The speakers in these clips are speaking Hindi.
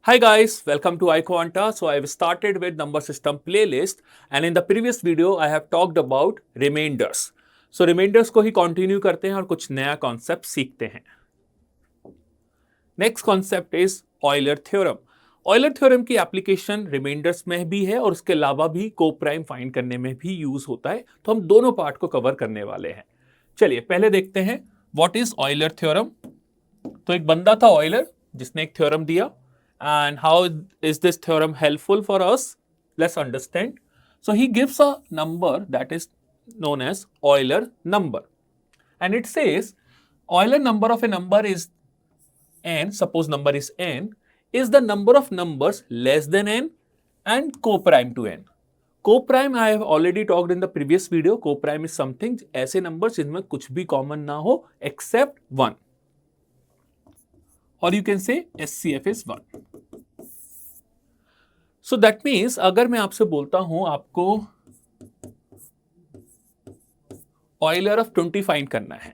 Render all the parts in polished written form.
Hi guys, welcome to iQuanta. So I've started with number system playlist and in the previous video I have talked about remainders. So remainders को ही continue करते हैं और कुछ नया concept सीखते हैं. Next concept is Euler theorem. Euler theorem की application remainders में भी है और उसके अलावा भी co-prime find करने में भी use होता है. तो हम दोनों part को cover करने वाले हैं. चलिए पहले देखते हैं what is Euler theorem. तो एक बंदा था Euler जिसने एक theorem दिया. And how is this theorem helpful for us? Let's understand. So he gives a number that is known as Euler number. And it says Euler number of a number is n, suppose number is n, is the number of numbers less than n and co-prime to n. Co-prime I have already talked in the previous video. Co-prime is something ऐसे numbers जिनमें कुछ भी common ना हो except 1. Or you can say SCF is 1. So that means अगर मैं आपसे बोलता हूं आपको Euler of 20 फाइंड करना है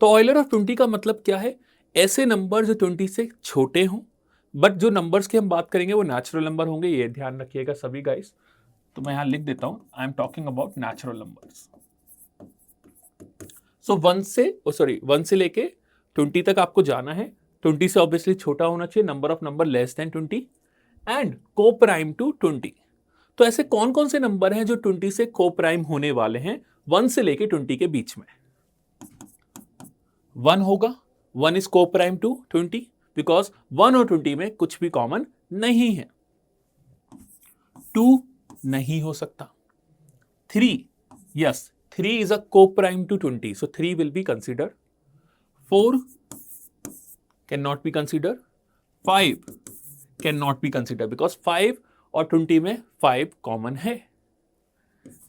तो Euler of 20 का मतलब क्या है? ऐसे नंबर जो 20 से छोटे हों बट जो नंबर्स की हम बात करेंगे वो नेचुरल नंबर होंगे. ये ध्यान रखिएगा सभी गाइस. तो मैं यहां लिख देता हूं I am talking about natural numbers. So 1 से लेके 20 तक आपको जाना है. 20 से ऑब्वियसली छोटा होना चाहिए. Number of number less than 20 and coprime to 20. तो ऐसे कौन कौन से नंबर हैं जो 20 से को-प्राइम होने वाले हैं 1 से लेके 20 के बीच में? 1 होगा. 1 इज को-प्राइम टू 20 बिकॉज 1 और 20 में कुछ भी कॉमन नहीं है. 2 नहीं हो सकता. 3 yes 3 is a coprime to 20 so 3 will be consider. 4 cannot be considered. 5 cannot be considered because 5 और 20 में 5 common है.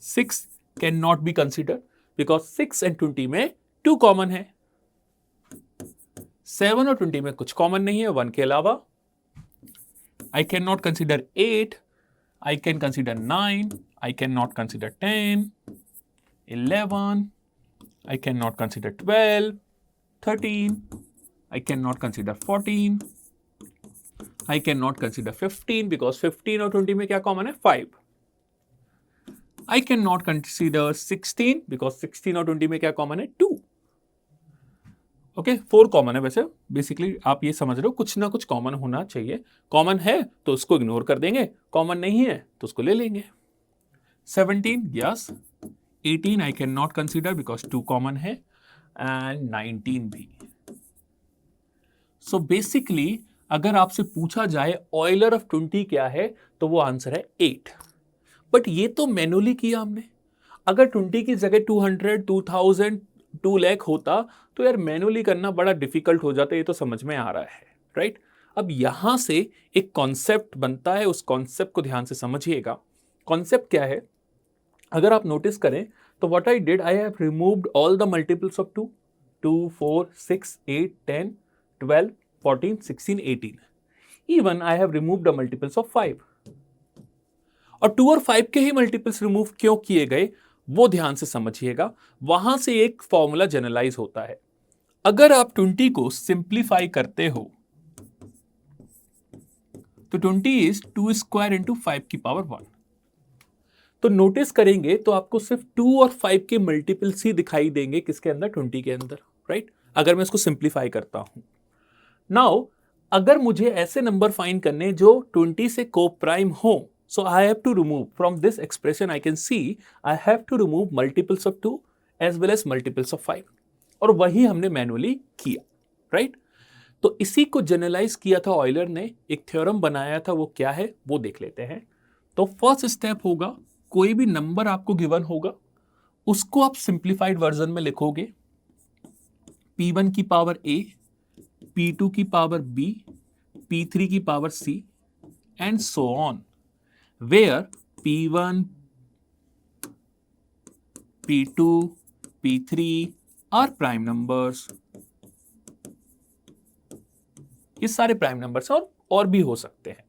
6 cannot be considered because 6 and 20 में 2 common है. 7 और 20 में कुछ common नहीं है 1 के अलावा. I cannot consider 8. I can consider 9. I cannot consider 10. 11. I cannot consider 12. 13. I cannot consider 14. I cannot consider 15 because 15 और 20 में क्या कॉमन है? 5. I cannot consider 16 because 16 और 20 में क्या कॉमन है? 2. ओके 4 कॉमन है. वैसे बेसिकली आप ये समझ रहे हो कुछ ना कुछ कॉमन होना चाहिए. कॉमन है तो उसको इग्नोर कर देंगे. कॉमन नहीं है तो उसको ले लेंगे. 17 yes. 18 I cannot consider because 2 common है एंड 19 भी. सो बेसिकली अगर आपसे पूछा जाए ऑयलर ऑफ 20 क्या है तो वो आंसर है 8. बट ये तो मैनुअली किया हमने. अगर 20 की जगह 200, 2000, 2 लाख होता तो यार मैनुअली करना बड़ा डिफिकल्ट हो जाता. ये तो समझ में आ रहा है राइट. अब यहां से एक कॉन्सेप्ट बनता है. उस कॉन्सेप्ट को ध्यान से समझिएगा. कॉन्सेप्ट क्या है? अगर आप नोटिस करें तो what I did I have removed all the multiples of 2. 2, 4, 6, 8, 10, 12, 14, 16, 18. Even I have removed the multiples of 5. और 2 और 5 के ही मल्टीपल्स रिमूव क्यों किए गए वो ध्यान से समझिएगा. वहां से एक फॉर्मूला जनरलाइज होता है. अगर आप 20 को सिंप्लीफाई करते हो तो 20 इज 2 स्क्वायर इंटू 5 की पावर 1. तो नोटिस करेंगे तो आपको सिर्फ 2 और 5 के मल्टीपल्स ही दिखाई देंगे किसके अंदर? 20 के अंदर राइट. अगर मैं इसको सिंप्लीफाई करता हूं. नाउ अगर मुझे ऐसे नंबर फाइंड करने जो 20 से को-प्राइम हो so I have to remove from this expression. I can see I have to remove multiples of 2 as well as multiples of 5 और वही हमने मैनुअली किया राइट. तो इसी को जनरलाइज किया था ऑयलर ने. एक थ्योरम बनाया था. वो क्या है वो देख लेते हैं. तो फर्स्ट स्टेप होगा कोई भी नंबर आपको गिवन होगा उसको आप सिंप्लीफाइड वर्जन में लिखोगे. P1 की पावर A, P2 की पावर B, P3 की power C and so on, where P1, P2, P3 are prime numbers. ये सारे प्राइम नंबर्स और भी हो सकते हैं.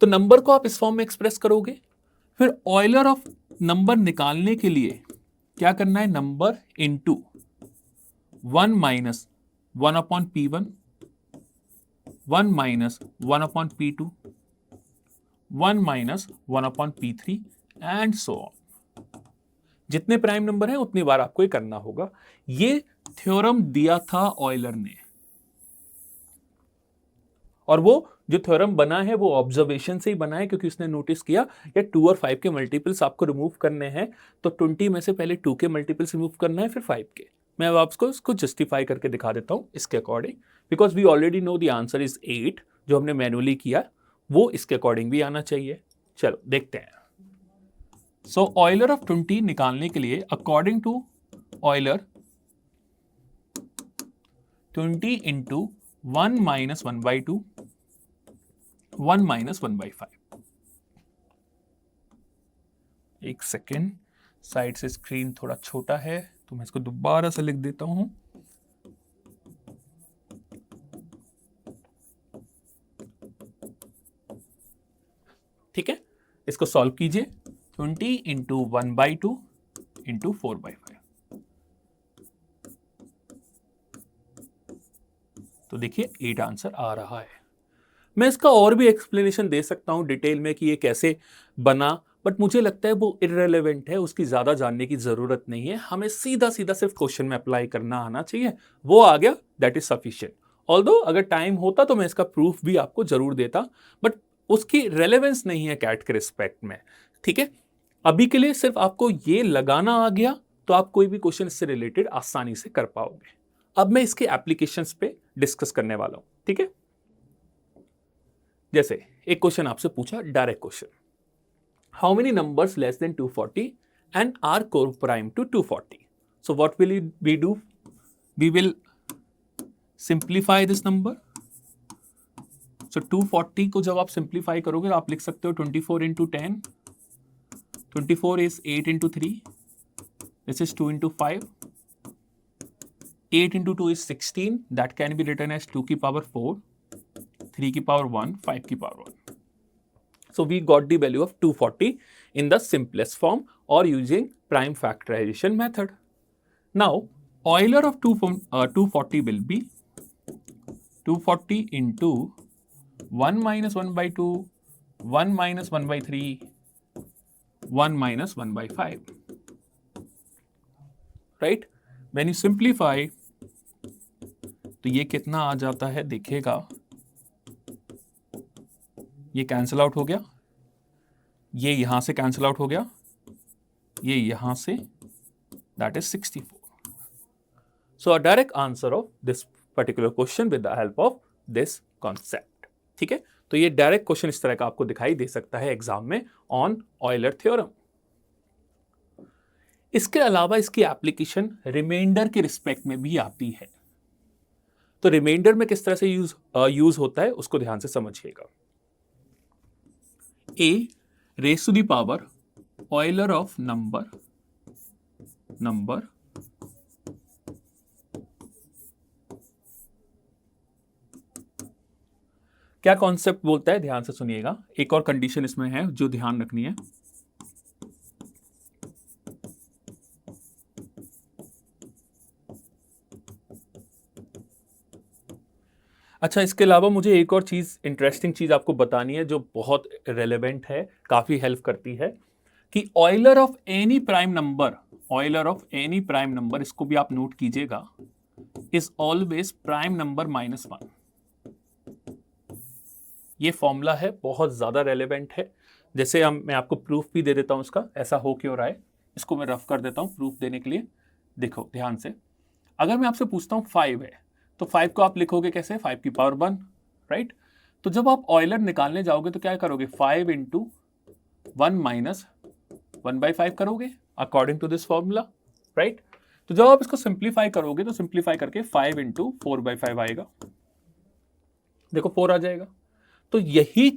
तो नंबर को आप इस फॉर्म में एक्सप्रेस करोगे. फिर ऑयलर ऑफ नंबर निकालने के लिए क्या करना है? Number into 1 minus 1 upon P1 1 minus 1/P2, 1 minus 1/P3 and so on. जितने प्राइम नंबर हैं उतनी बार आपको ये करना होगा। ये थ्योरम दिया था ऑयलर ने, और वो जो थ्योरम बना है वो ऑब्जर्वेशन से ही बना है, क्योंकि उसने नोटिस किया या 2 और 5 के मल्टीपल्स आपको रिमूव करने हैं, तो 20 में से पहले 2 के मल्टीपल्स रिमूव करना है, फिर 5 के। मैं अब आपको इसको जस्टिफाई करके दिखा देता हूं इसके according, because we already know the answer is 8, जो हमने मैनुअली किया वो इसके अकॉर्डिंग भी आना चाहिए। चलो देखते हैं। सो ऑयलर ऑफ 20 निकालने के लिए according to Euler 20 into 1 minus 1/2, 1 minus 1/5। एक सेकेंड, साइड से स्क्रीन थोड़ा छोटा है तो मैं इसको दोबारा से लिख देता हूं। ठीक है, इसको सॉल्व कीजिए। 20 इंटू 1/2 इंटू 4/5, तो देखिए 8 आंसर आ रहा है। मैं इसका और भी एक्सप्लेनेशन दे सकता हूं डिटेल में कि ये कैसे बना, बट मुझे लगता है वो इररेलेवेंट है, उसकी ज्यादा जानने की जरूरत नहीं है। हमें सीधा सीधा सिर्फ क्वेश्चन में अप्लाई करना आना चाहिए, वो आ गया, दैट इज सफिशिएंट। ऑल्दो अगर टाइम होता तो मैं इसका प्रूफ भी आपको जरूर देता, बट उसकी रेलेवेंस नहीं है कैट के रिस्पेक्ट में। ठीक है, अभी के लिए सिर्फ आपको ये लगाना आ गया तो आप कोई भी क्वेश्चन इससे रिलेटेड आसानी से कर पाओगे। अब मैं इसके एप्लीकेशंस पे डिस्कस करने वाला हूं। ठीक है, जैसे एक क्वेश्चन आपसे पूछा, direct question, how many numbers less than 240 and are coprime to 240? So what will we do? We will simplify this number. So 240 को जब आप सिंप्लीफाई करोगे तो आप लिख सकते हो 24 into 10, 24 is 8 into 3, this is 2 into 5, 8 into 2 is 16, that can be written as 2 की power 4, 3 की power 1, 5 की power 1. So we got the value of 240 in the simplest form or using prime factorization method. Now Euler of 240 will be 240 into 1 minus 1/2, 1 minus 1/3, 1 minus 1/5. Right? When you simplify, तो ये कितना आ जाता है देखिएगा, ये कैंसिल आउट हो गया, ये यहां से कैंसिल आउट हो गया, ये यहां से, that is 64. So a direct answer of this particular question with the help of this concept. ठीक है, तो ये डायरेक्ट क्वेश्चन इस तरह का आपको दिखाई दे सकता है एग्जाम में ऑन ऑयलर थ्योरम. इसके अलावा इसकी एप्लीकेशन रिमाइंडर के रिस्पेक्ट में भी आती है. तो रिमाइंडर में किस तरह से यूज होता है उसको ध्यान से समझिएगा. a raised to the power Euler of number क्या कॉन्सेप्ट बोलता है, ध्यान से सुनिएगा. एक और कंडीशन इसमें है जो ध्यान रखनी है. अच्छा, इसके अलावा मुझे एक और चीज़, इंटरेस्टिंग चीज़ आपको बतानी है जो बहुत रेलेवेंट है, काफ़ी हेल्प करती है, कि Euler of any prime number, इसको भी आप नोट कीजिएगा, इज ऑलवेज प्राइम नंबर -1. ये फॉर्मूला है, बहुत ज़्यादा रेलेवेंट है. जैसे मैं आपको प्रूफ भी दे देता हूँ इसका, ऐसा हो क्यों रहा है, इसको मैं रफ कर देता हूँ प्रूफ देने के लिए. देखो ध्यान से, अगर मैं आपसे पूछता हूँ 5 है, तो 5 को आप लिखोगे कैसे, 5 की पावर 1, राइट. तो जब आप ऑयलर निकालने जाओगे तो क्या करोगे, 5 इंटू 1 माइनस 1/5 करोगे according to this formula, right. तो जब आप इसको सिंप्लीफाई करोगे तो सिंप्लीफाई करके 5 इंटू 4/5 आएगा. देखो 4 आ जाएगा. तो यही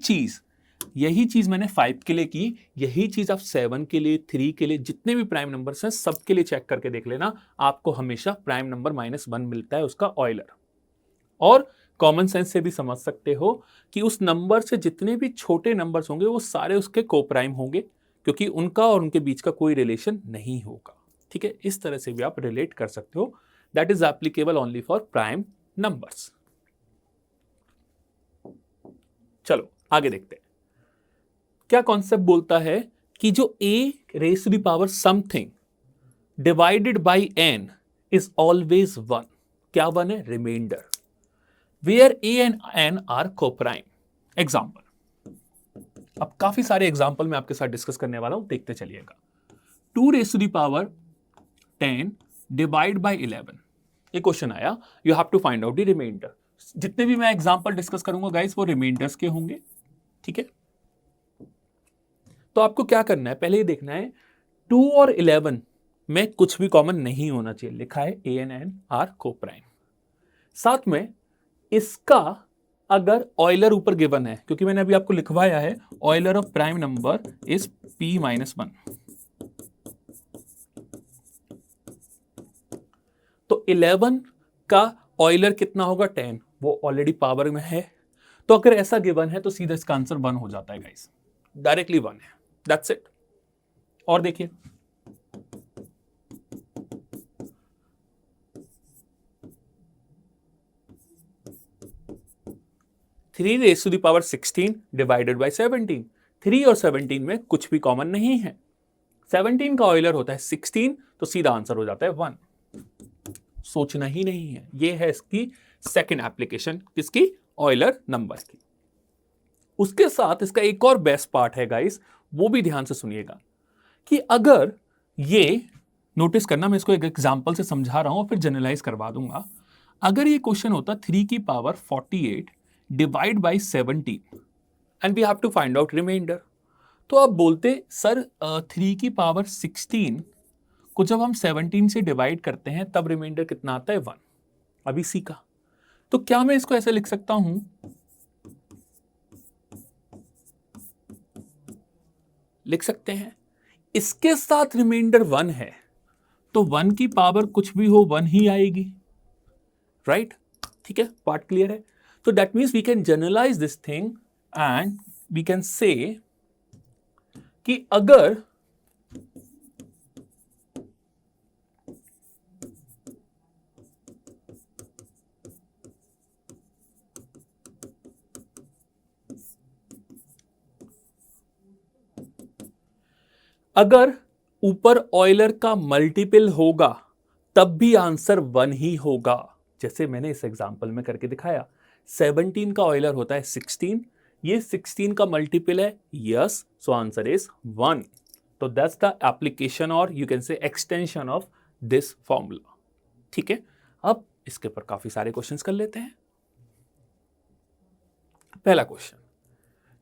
चीज मैंने 5 के लिए की, यही चीज आप 7 के लिए, 3 के लिए, जितने भी प्राइम नंबर्स हैं सबके लिए चेक करके देख लेना. आपको हमेशा प्राइम नंबर -1 मिलता है उसका ऑयलर. और कॉमन सेंस से भी समझ सकते हो कि उस नंबर से जितने भी छोटे नंबर्स होंगे वो सारे उसके कोप्राइम होंगे, क्योंकि उनका और उनके बीच का कोई रिलेशन नहीं होगा. ठीक है, इस तरह से भी आप रिलेट कर सकते हो. That is applicable only for prime numbers. चलो आगे देखते हैं क्या कॉन्सेप्ट बोलता है कि जो a raise to the power something divided by n is always 1. क्या 1 है? Remainder. Where a and n are coprime. Example, अब काफी सारे एग्जाम्पल मैं आपके साथ डिस्कस करने वाला हूं, देखते चलिएगा. 2 raise to the power 10 divide by 11. ये क्वेश्चन आया, you have to find out the remainder. जितने भी मैं एग्जाम्पल डिस्कस करूंगा गाइस वो रिमाइंडर्स के होंगे. ठीक है, तो आपको क्या करना है, पहले ये देखना है 2 और 11 में कुछ भी कॉमन नहीं होना चाहिए. लिखा है a and n are coprime. साथ में इसका अगर ऑयलर ऊपर गिवन है, क्योंकि मैंने अभी आपको लिखवाया है Euler of prime number is p-1. तो 11 का ऑयलर कितना होगा? 10. वो ऑलरेडी पावर में है, तो अगर ऐसा गिवन है तो सीधा इसका आंसर 1 हो जाता है गाइस. डायरेक्टली 1 है. That's it. और देखिए three raise to the power 16 divided by 17. 3 और 17 में कुछ भी कॉमन नहीं है. 17 का ऑयलर होता है 16, तो सीधा आंसर हो जाता है 1. सोचना ही नहीं है. ये है इसकी सेकेंड एप्लीकेशन, किसकी? ऑयलर नंबर की. उसके साथ इसका एक और बेस्ट पार्ट है गाइस, वो भी ध्यान से सुनिएगा कि अगर ये नोटिस करना, मैं इसको एक एग्जांपल से समझा रहा हूं फिर जनरलाइज करवा दूंगा. अगर ये क्वेश्चन होता 3 की पावर 48 divide by 17 and we have to find out remainder, तो आप बोलते सर 3 की पावर 16 को जब हम 17 से डिवाइड करते हैं तब रिमाइंडर कितना आता है? 1. अभी सीखा. तो क्या मैं इसको ऐसे लिख सकता हूं, लिख सकते हैं इसके साथ रिमाइंडर 1 है तो 1 की पावर कुछ भी हो 1 ही आएगी. राइट? ठीक है, पार्ट क्लियर है. तो that means we can generalize this thing and we can say कि अगर ऊपर ऑयलर का मल्टीपल होगा तब भी आंसर 1 ही होगा. जैसे मैंने इस एग्जांपल में करके दिखाया, 17 का ऑयलर होता है 16, ये 16 का मल्टीपल है, यस, सो आंसर इज 1. तो दैट्स द एप्लीकेशन और you can say extension of this formula. ठीक है, अब इसके ऊपर काफी सारे क्वेश्चंस कर लेते हैं. पहला क्वेश्चन,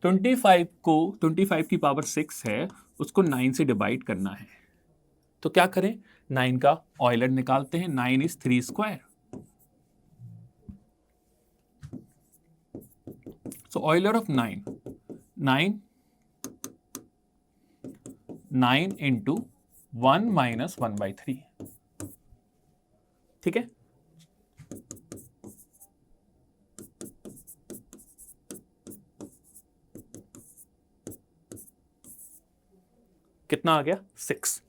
25 की पावर 6 है, उसको 9 से डिवाइड करना है. तो क्या करें, 9 का ऑयलर निकालते हैं. 9 is 3 square. So Euler of 9 into 1 minus 1/3. ठीक है, कितना आ गया? 6.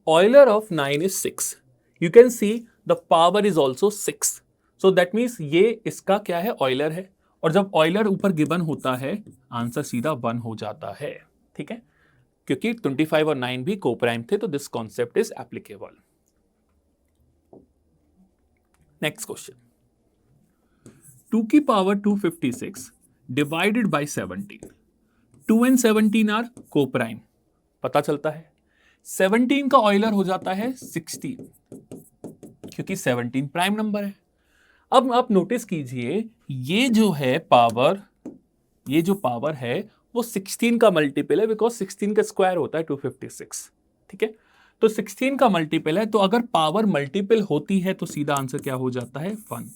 Euler of 9 is 6. You can see the power is also 6. So that means ये इसका क्या है? ऑयलर है. और जब ऑयलर ऊपर गिवन होता है आंसर सीधा 1 हो जाता है. ठीक है, क्योंकि 25 और 9 भी कोप्राइम थे, तो this concept is applicable. Next question, 2 की पावर 256 divided by 17. 2 and 17 are coprime. पता चलता है 17 का ऑयलर हो जाता है 16, क्योंकि 17 प्राइम नंबर है. अब आप नोटिस कीजिए ये जो है पावर, ये जो पावर है वो 16 का मल्टीपल है, बिकॉज 16 का स्क्वायर होता है 256. ठीक है, तो 16 का मल्टीपल है, तो अगर पावर मल्टीपल होती है तो सीधा आंसर क्या हो जाता है? 1.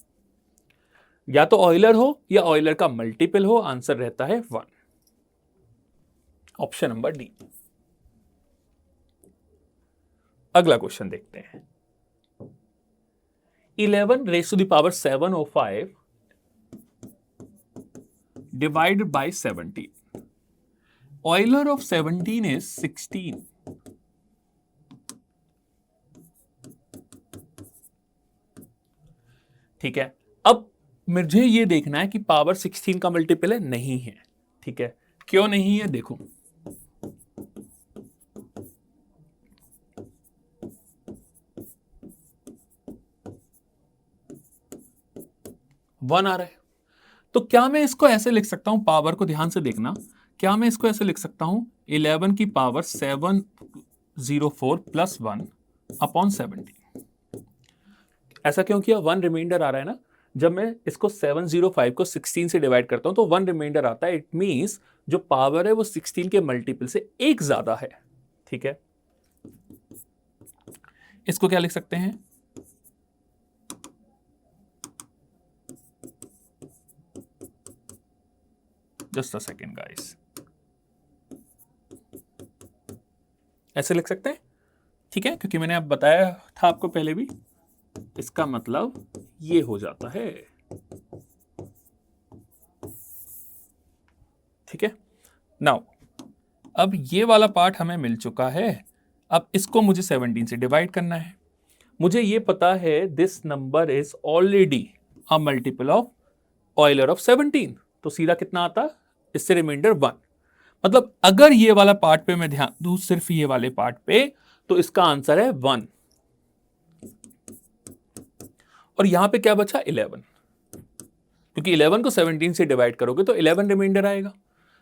या तो ऑयलर हो या ऑयलर का मल्टीपल हो, आंसर रहता है 1. Option number D. अगला क्वेश्चन देखते हैं, 11 raise to the power 705 divided by 17. Euler of 17 is 16. ठीक है, अब मुझे ये देखना है कि पावर 16 का मल्टीपल है, नहीं है. ठीक है, क्यों नहीं है देखो, वन आ रहा है। तो क्या मैं इसको ऐसे लिख सकता हूं, पावर को ध्यान से देखना, क्या मैं इसको ऐसे लिख सकता हूं 11 की पावर 704 प्लस 1 अपॉन 17। ऐसा क्यों किया, वन रिमाइंडर आ रहा है ना, जब मैं इसको 705 को 16 से डिवाइड करता हूं तो वन रिमाइंडर आता है। इट मींस जो पावर है वो 16 के मल्टीपल से एक ज्यादा है। ठीक है, इसको क्या लिख सकते हैं, जस्ट अ सेकेंड गाइस, ऐसे लिख सकते हैं। ठीक है, क्योंकि मैंने अब बताया था आपको पहले भी, इसका मतलब ये हो जाता है। ठीक है, नाउ अब ये वाला पार्ट हमें मिल चुका है। अब इसको मुझे 17 से डिवाइड करना है। मुझे ये पता है this number is already a multiple of Euler of 17, तो सीधा कितना आता, इससे रिमाइंडर 1। मतलब अगर ये वाला पार्ट पे मैं ध्यान दूं, सिर्फ ये वाले पार्ट पे, तो इसका आंसर है 1। और यहां पे क्या बचा 11, क्योंकि 11 को 17 से डिवाइड करोगे तो 11 रिमाइंडर आएगा।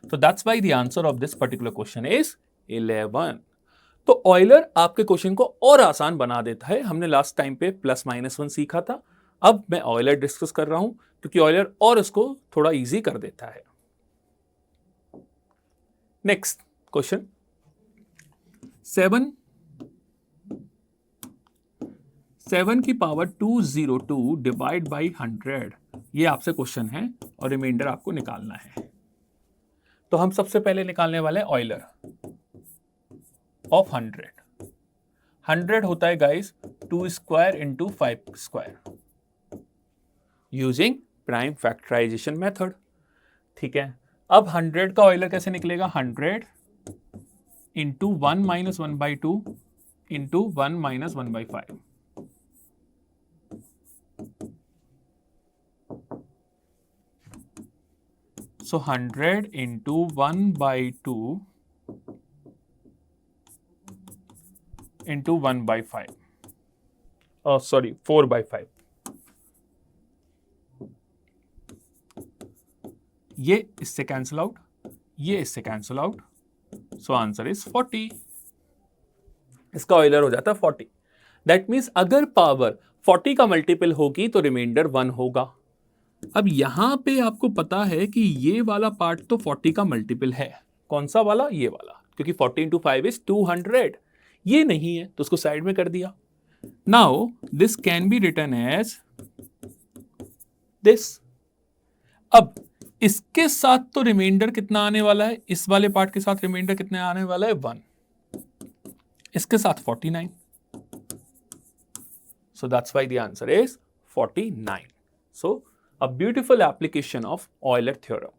तो that's why the answer of this particular question is 11। तो ऑयलर आपके क्वेश्चन को और आसान बना देता है। हमने लास्ट टाइम पे प्लस माइनस 1 सीखा था, अब मैं ऑयलर डिस्कस कर रहा हूं क्योंकि ऑयलर और इसको थोड़ा इजी कर देता है। नेक्स्ट क्वेश्चन 7 की पावर 202 डिवाइड बाई 100, ये आपसे क्वेश्चन है और रिमाइंडर आपको निकालना है। तो हम सबसे पहले निकालने वाले हैं ऑयलर ऑफ 100। 100 होता है guys 2 square into 5 square using prime factorization method. ठीक है, अब 100 का ऑयलर कैसे निकलेगा, 100 into 1 minus 1/2 into 1 minus 1/5। So 100 into 1/2 into 1/5. Oh, sorry, 4/5. ये इससे कैंसिल आउट, ये इससे cancel out, so answer is 40। इसका ऑयलर हो जाता है 40। दैट मीन्स अगर पावर 40 का मल्टीपल होगी तो रिमाइंडर 1 होगा। अब यहां पे आपको पता है कि ये वाला पार्ट तो 40 का मल्टीपल है। कौन सा वाला, ये वाला, क्योंकि 40 इंटू 5 इज 200। ये नहीं है तो उसको साइड में कर दिया। Now this can be written as this. अब इसके साथ तो रिमाइंडर कितना आने वाला है, इस वाले पार्ट के साथ रिमाइंडर कितना आने वाला है 1, इसके साथ 49। So that's why the answer is 49। So a beautiful application of Euler theorem.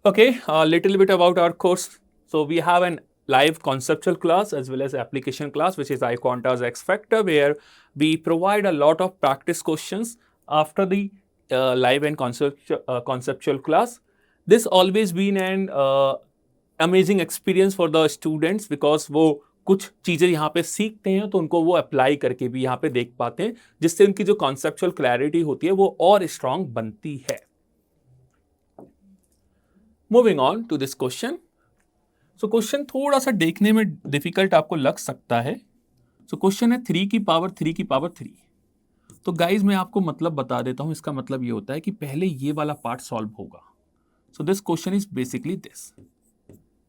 Okay, a little bit about our course. So we have an live conceptual class as well as application class, which is iQuanta's X Factor, where we provide a lot of practice questions after the live and conceptual class. This always been an amazing experience for the students because वो कुछ चीजें यहाँ पे सीखते हैं तो उनको वो अप्लाई करके भी यहाँ पे देख पाते हैं, जिससे उनकी जो कॉन्सेप्चुअल क्लैरिटी होती है वो और स्ट्रांग बनती है। Moving on to this question. So question थोड़ा सा देखने में डिफिकल्ट आपको लग सकता है। सो क्वेश्चन है 3 की पावर 3 की पावर 3। तो गाइज मैं आपको मतलब बता देता हूं। इसका मतलब ये होता है कि पहले ये वाला पार्ट सॉल्व होगा। So this question is basically this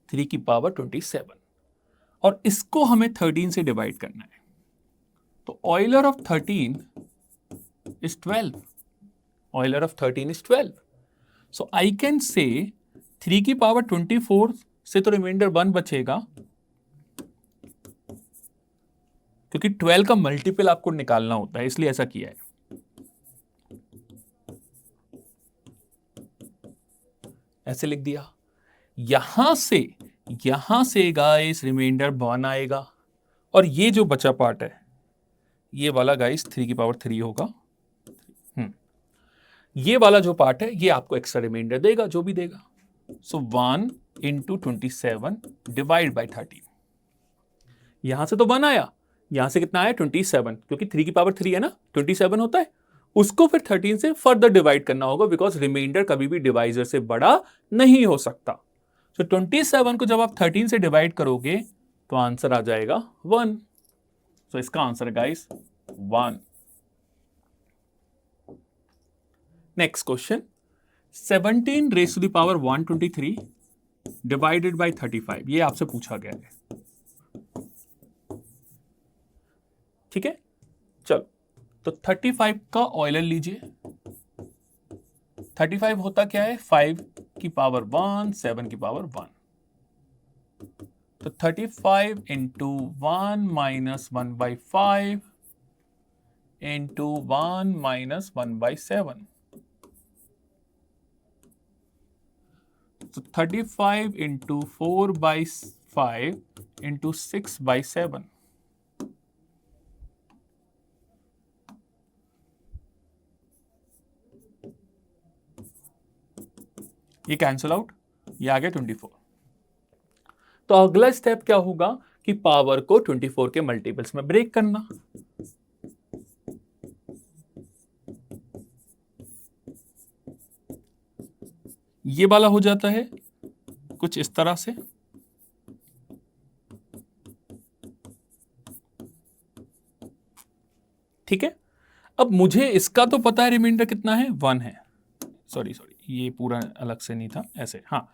3 की पावर 27 और इसको हमें 13 से डिवाइड करना है। तो Euler of 13 is 12। Euler of 13 is 12। So I can say 3 की पावर 24 से तो रिमाइंडर 1 बचेगा, क्योंकि 12 का मल्टीपल आपको निकालना होता है, इसलिए ऐसा किया है। ऐसे लिख दिया। यहां से गाइस रिमाइंडर 1 आएगा और ये जो बचा पार्ट है ये वाला गाइस 3 की पावर 3 होगा। ये वाला जो पार्ट है ये आपको एक्स्ट्रा रिमाइंडर देगा, जो भी देगा। सो 1 इंटू 27 डिवाइड बाई 13। यहां से तो 1 आया, यहां से कितना आया 27, क्योंकि 3 की पावर 3 है ना, 27 होता है। उसको फिर 13 से फर्दर डिवाइड करना होगा, बिकॉज रिमाइंडर कभी भी डिवाइजर से बड़ा नहीं हो सकता। सो 27 को जब आप 13 से डिवाइड करोगे तो आंसर आ जाएगा 1। सो इसका आंसर है guys 1। Next question, 17 raise to the power 123 divided by 35, ये आपसे पूछा गया है। ठीक है, चलो तो 35 का ऑइलर लीजिए। 35 होता क्या है, 5 की पावर 1, 7 की पावर 1। तो 35 इंटू 1 माइनस 1/5 इंटू 1 माइनस 1/7। तो 35 इंटू 4/5 इंटू 6/7। ये कैंसिल आउट, ये आ गया 24। तो अगला स्टेप क्या होगा कि पावर को 24 के मल्टीपल्स में ब्रेक करना। ये वाला हो जाता है कुछ इस तरह से। ठीक है, अब मुझे इसका तो पता है रिमाइंडर कितना है, 1 है। सॉरी ये पूरा अलग से नहीं था, ऐसे। हाँ,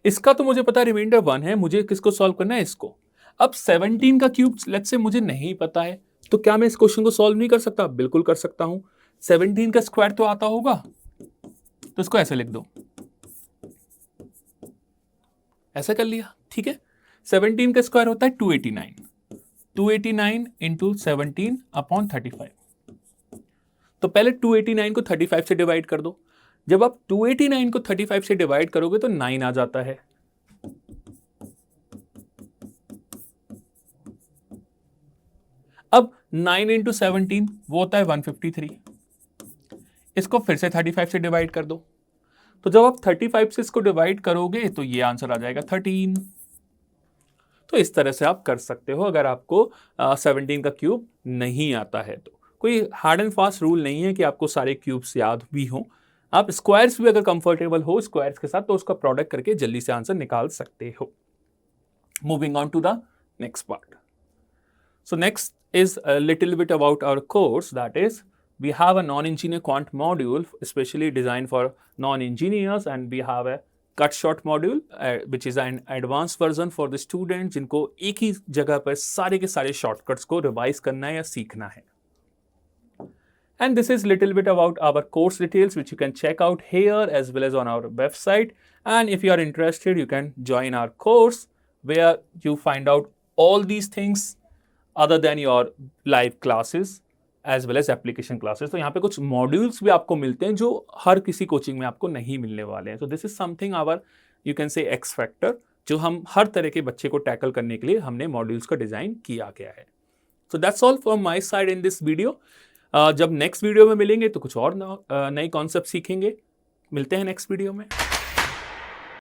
इसका तो मुझे पता है रिमाइंडर 1 है। मुझे किसको सॉल्व करना है, इसको। अब 17 का क्यूब लेट्स से मुझे नहीं पता है, तो क्या मैं इस क्वेश्चन को सॉल्व नहीं कर सकता? बिल्कुल कर सकता हूं। 17 का स्क्वायर तो आता होगा, तो इसको ऐसे लिख दो, ऐसा कर लिया। ठीक है, 17 का स्क्वायर होता है 289। 289 इंटू 17 अपॉन 35। तो पहले 289 को 35 से डिवाइड कर दो। जब आप 289 को 35 से डिवाइड करोगे तो 9 आ जाता है। अब 9 इंटू 17 वो होता है 153। इसको फिर से 35 से डिवाइड कर दो। तो जब आप 35 से इसको डिवाइड करोगे तो ये आंसर आ जाएगा 13। तो इस तरह से आप कर सकते हो अगर आपको 17 का क्यूब नहीं आता है तो। कोई हार्ड एंड फास्ट रूल नहीं है कि आपको सारे क्यूब्स याद भी हों। आप स्क्वायर्स भी अगर कंफर्टेबल हो स्क्वायर्स के साथ तो उसका प्रोडक्ट करके जल्दी से आंसर निकाल सकते हो। Moving on to the next part. So next is a little bit about our course, that is we have a non-engineer quant module specially designed for non-engineers, and we have a cut short module which is an advanced version for the students जिनको एक ही जगह पर सारे के सारे shortcuts को रिवाइज करना है या सीखना है। And this is little bit about our course details which you can check out here as well as on our website. And if you are interested, you can join our course where you find out all these things other than your live classes as well as application classes. तो यहाँ पे कुछ modules भी आपको मिलते हैं जो हर किसी कोचिंग में आपको नहीं मिलने वाले हैं। So this is something our you can say X factor, जो हम हर तरह के बच्चे को टैकल करने के लिए हमने मॉड्यूल्स का डिजाइन किया गया है। So that's all from my side in this video. जब नेक्स्ट वीडियो में मिलेंगे तो कुछ और नए कॉन्सेप्ट सीखेंगे। मिलते हैं नेक्स्ट वीडियो में।